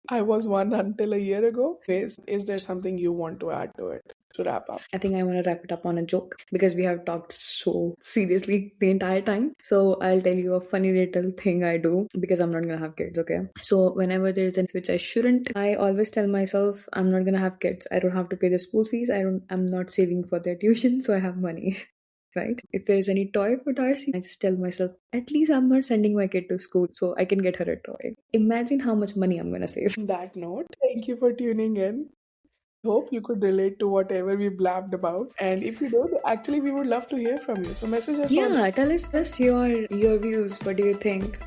S1: I was one until a year ago. Is there something you want to add to it to wrap up?
S2: I think I want to wrap it up on a joke because we have talked so seriously the entire time. So I'll tell you a funny little thing I do because I'm not gonna have kids, okay? So whenever there's an which I shouldn't, I always tell myself I'm not gonna have kids. I don't have to pay the school fees. I'm not saving for their tuition, so I have money. Right? If there's any toy for Darcy, I just tell myself, at least I'm not sending my kid to school, so I can get her a toy. Imagine how much money I'm gonna save.
S1: On that note, thank you for tuning in. Hope you could relate to whatever we blabbed about. And if you do, actually, we would love to hear from you. So message us on
S2: Yeah, tell us your views. What do you think?